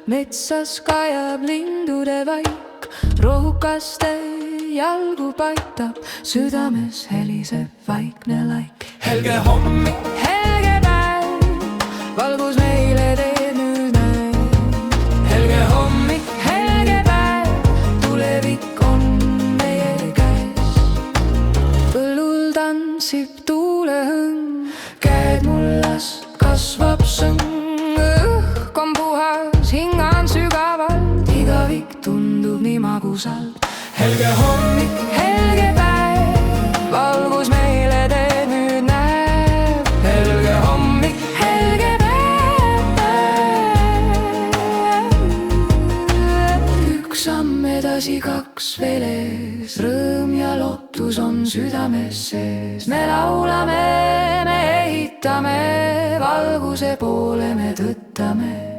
metsas kajab lindude vaik, rohukaste jalgu paitab, südames heliseb vaikne laik. Helge hommik, helge päev, valgus meile teed nüüd näeb. helge hommik, helge päev, tulevik on meie käes. Põllul tantsib tuulehõng, käed mullas kasvab sõng. Õhk on puhas, hingan sügavalt, igavik tundub nii magusalt. helge hommik, helge päev, valgus meile teed nüüd näeb. helge hommik, helge päev, üks samm edasi, kaks veel ees, rõõm ja lootus on südames sees. me laulame, me ehitame, valguse poole me tõttame.